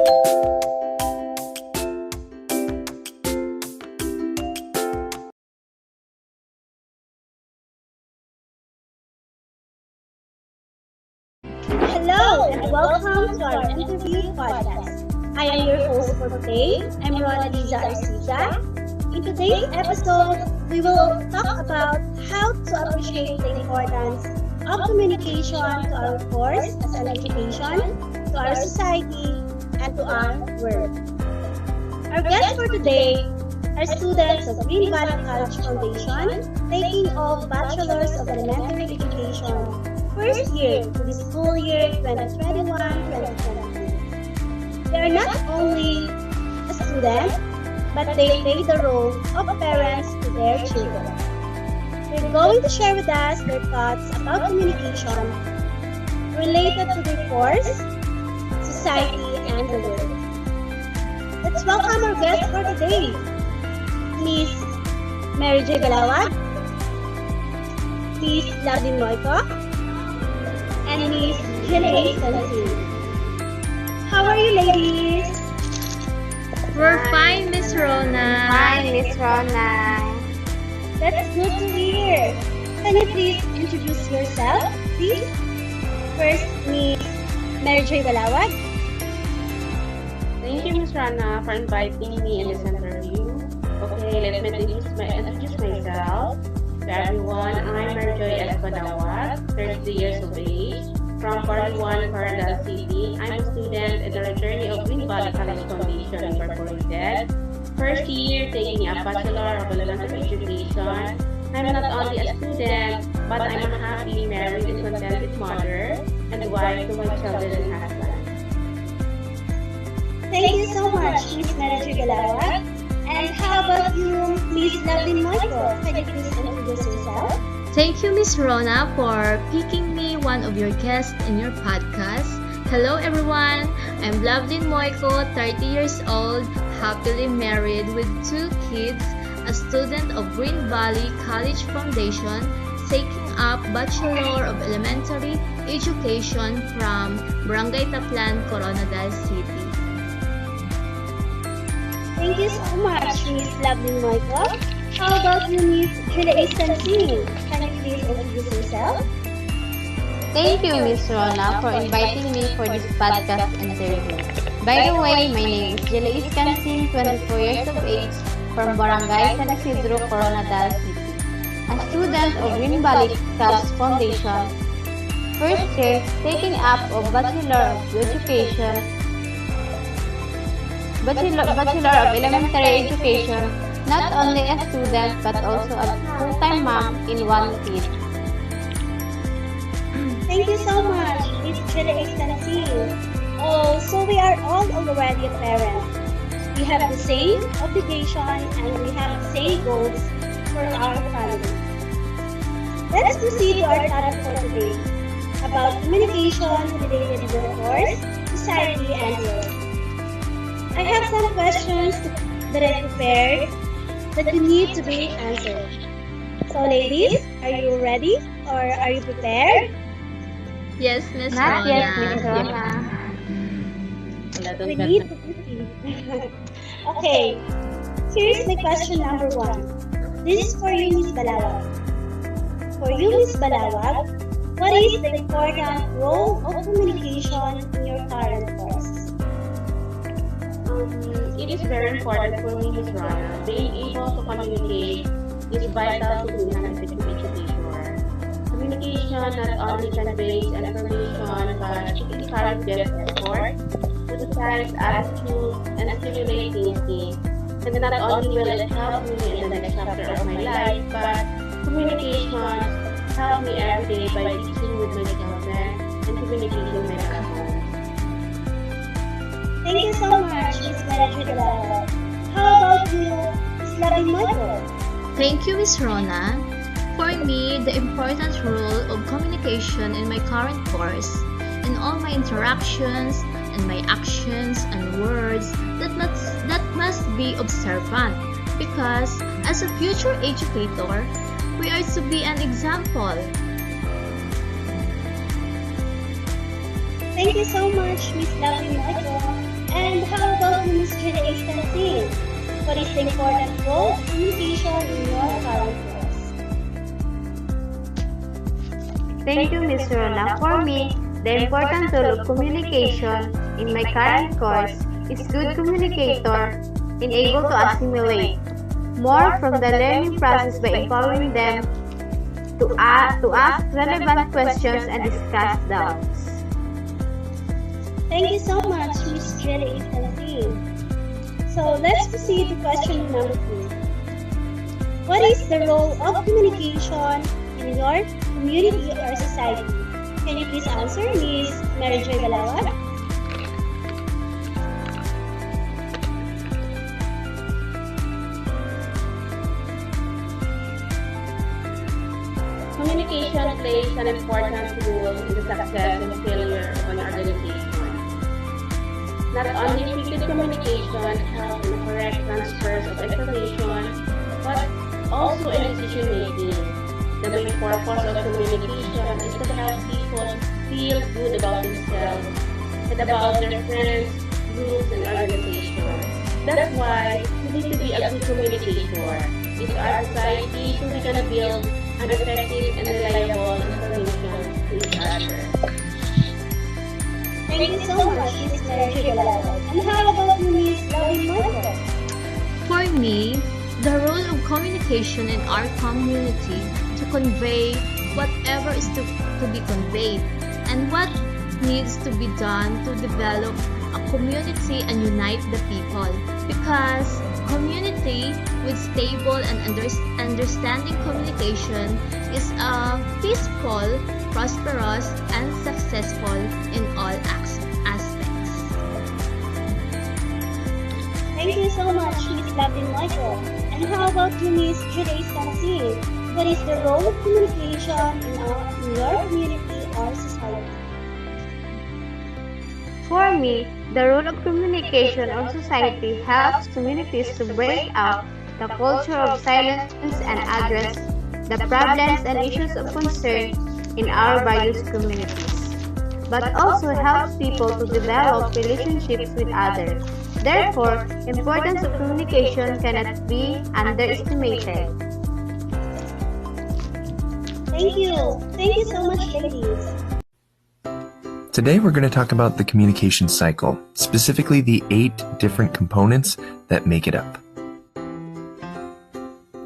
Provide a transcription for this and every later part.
Hello and welcome to our interview podcast. I am your host for today. I'm Rona Liza Arcida. In today's episode, we will talk about how to appreciate the importance of communication to our course as an education, to our society, and to our world. Our guests for today are students of Green Valley College Foundation taking off Bachelor's of Elementary Education first year to the school year 2021-2022. They are not only a student, but they play the role of parents to their children. They're going to share with us their thoughts about communication related to their course, society, and the world. Let's welcome our guest for today, Miss Mary J. Galawad, Miss Lavin Moico, and Miss Jilay Sansin. How are you, ladies? We're fine, Miss Rona. Hi, Miss Rona. That's good to hear. Can you please introduce yourself, please? First, Miss Mary J. Galawad. Thank you, Miss Rona, for inviting me in this interview. Okay, let me introduce myself to everyone. I'm Mary Joy Galawad, 33 years of age, from 41 Coronadal City. I'm a student in the journey of Green Valley College Foundation Incorporated. First year, taking a Bachelor of Elementary Education. I'm not only a student, but I'm a happy, married, and contented mother and wife to my children and husband. Thank you so much, Miss Mary J. Galawad. And how about you, Miss Lavin Moico? Can you please introduce yourself? Thank you, Miss Rona, for picking me one of your guests in your podcast. Hello, everyone. I'm Lavin Moico, 30 years old, happily married with 2 kids, a student of Green Valley College Foundation, taking up Bachelor of Elementary Education from Barangay Taplan, Coronadal City. Thank you so much, Miss Lavin Moico. How about you, Miss Jilay Sansin? Can you please introduce yourself? Thank you, Miss Rona, for inviting me for this podcast interview. By the way, my name is Jilay Sansin, 24 years of age, from Barangay San Isidro, Coronadal City. A student of Green Valley College Foundation, first year taking up of Bachelor of Elementary Education, not only a student but also a full-time mom in 1 kid. Thank you so much, Miss Jilay Sansin. Oh, so we are all already a parent. We have the same obligation and we have the same goals for our family. Let's proceed to our topic for today about communication related to the course, society, and world. I have some questions that I prepared that you need to be answered. So ladies, are you ready or are you prepared? Yes, Miss Not Rona. yet, Miss Rona. We need to proceed. Okay, here's my question number 1. This is for you, Miss Balawag. For you, Miss Balawag, what is the important role of communication in your current course? It is very important for me, Miss Rona. Being able to communicate is vital to enhance education. Communication not only conveys information but it encourages support, emphasizes attitude, and stimulates thinking. And not only will it help me in the next chapter of my life, but communication helps me every day by teaching with my children and communicating with my husband. Thank you so much, Miss Mary J. Galawad. How about you, Miss Lavin Moico? Thank you, Miss Rona. For me, the important role of communication in my current course, in all my interactions and my actions and words that must be observant, because as a future educator, we are to be an example. Thank you so much, Miss Lavin Moico. And how about you, Ms. Julia Constantine? What is the important role of communication in your current course? Thank you, Ms. Rona. For me, the important role of communication in my current course is good communicator and able to assimilate more from the learning process by empowering them to ask relevant questions and discuss doubts. Thank you so much, Ms. Julia Constantine. So let's proceed to question number 2. What is the role of communication in your community or society? Can you please answer, Ms. Mary Joy Balawat? Communication plays an important role in the success and failure of an organization. Not only effective communication helps in the correct transfers of information, but also in decision-making. The main purpose of communication is to help people feel good about themselves and about their friends, groups, and organizations. That's why we need to be a good communicator. It's our society so we can build an effective and reliable information to each other. Thank you so much, Ms. Mary Joy Balawat. And how about you, Ms. Lovely Michael? For me, the role of communication in our community to convey whatever is to be conveyed and what needs to be done to develop a community and unite the people, because community with stable and understanding communication is a peaceful, prosperous, and successful in all aspects. Thank you so much, Ms. Lovely Michael. And how about you, Ms. Julia Constantine? What is the role of communication in your community or society? For me, the role of communication on society helps communities to break out the culture of silence and address the problems and issues of concern in our various communities, but also helps people to develop relationships with others. Therefore, importance of communication cannot be underestimated. Thank you. Thank you so much, ladies. Today we're going to talk about the communication cycle, specifically the 8 different components that make it up.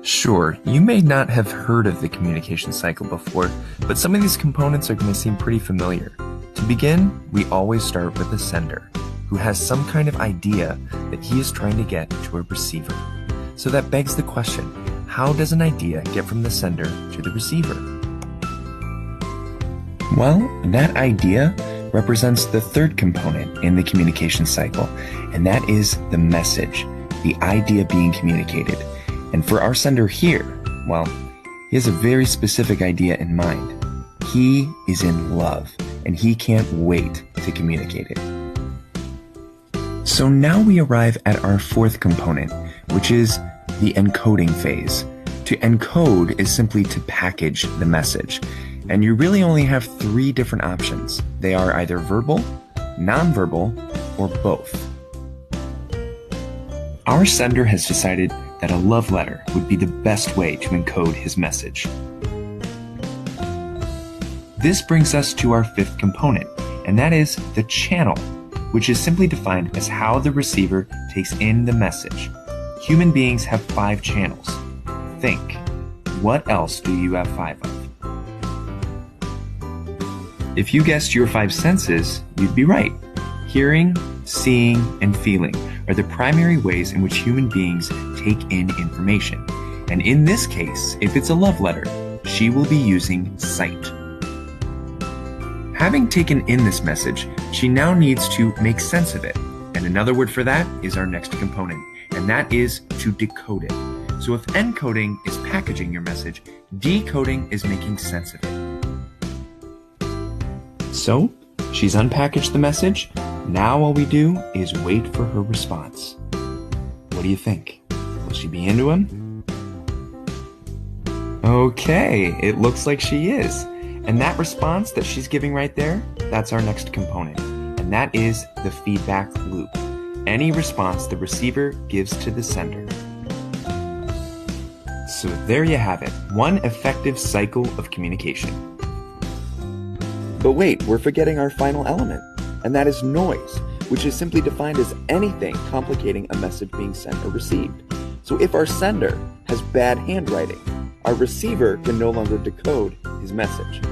Sure, you may not have heard of the communication cycle before, but some of these components are going to seem pretty familiar. To begin, we always start with the sender, who has some kind of idea that he is trying to get to a receiver. So that begs the question, how does an idea get from the sender to the receiver? Well, that idea represents the 3rd component in the communication cycle, and that is the message, the idea being communicated. And for our sender here, well, he has a very specific idea in mind. He is in love, and he can't wait to communicate it. So now we arrive at our 4th component, which is the encoding phase. To encode is simply to package the message. And you really only have 3 different options. They are either verbal, nonverbal, or both. Our sender has decided that a love letter would be the best way to encode his message. This brings us to our 5th component, and that is the channel, which is simply defined as how the receiver takes in the message. Human beings have 5 channels. Think, what else do you have 5 of? If you guessed your 5 senses, you'd be right. Hearing, seeing, and feeling are the primary ways in which human beings take in information. And in this case, if it's a love letter, she will be using sight. Having taken in this message, she now needs to make sense of it. And another word for that is our next component, and that is to decode it. So if encoding is packaging your message, decoding is making sense of it. So, she's unpackaged the message. Now all we do is wait for her response. What do you think? Will she be into him? Okay, it looks like she is. And that response that she's giving right there, that's our next component. And that is the feedback loop. any response the receiver gives to the sender. So there you have it, one effective cycle of communication. But wait, we're forgetting our final element, and that is noise, which is simply defined as anything complicating a message being sent or received. So if our sender has bad handwriting, our receiver can no longer decode his message.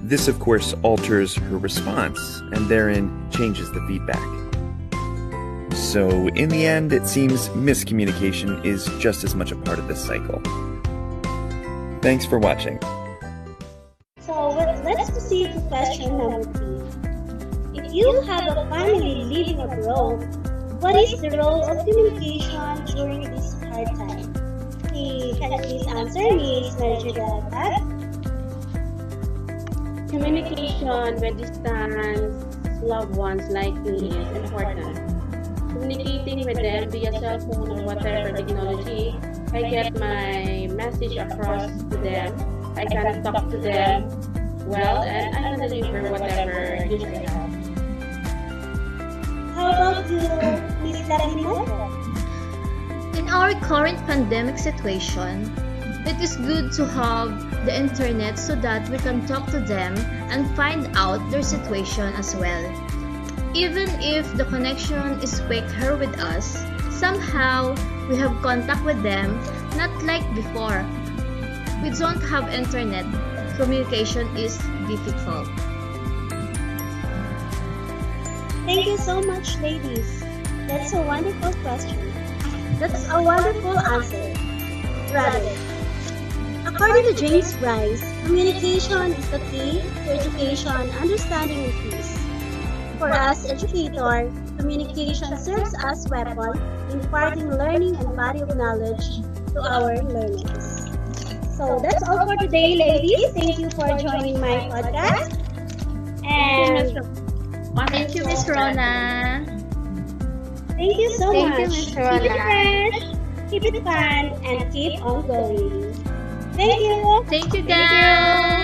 This, of course, alters her response and therein changes the feedback. So in the end, it seems miscommunication is just as much a part of this cycle. Thanks for watching. So let's proceed to question number 3. If you have a family living abroad, what is the role of communication during this hard time? Can you please answer, Ms. Marjorie? Communication with distant loved ones like me is important. Communicating with them via cell phone or whatever technology, I get my message across to them. I can talk to them well, and I can deliver whatever news I have. How about you, Ms. Larino? In our current pandemic situation, it is good to have the internet so that we can talk to them and find out their situation as well. Even if the connection is weaker with us, somehow we have contact with them, not like before. We don't have internet, communication is difficult. Thank you so much, ladies. That's a wonderful question. That's a wonderful answer. Rather, according to James Bryce, communication is the key to education, understanding, and peace. For us educators, communication serves as a weapon in imparting learning and body of knowledge to our learners. So that's all for today, ladies. Thank you for joining my podcast. And Thank you, Miss Rona. thank you so Thank much. you, Miss Keep it Rona. fresh, keep it fun, and keep on going. Thank you. Thank you, guys.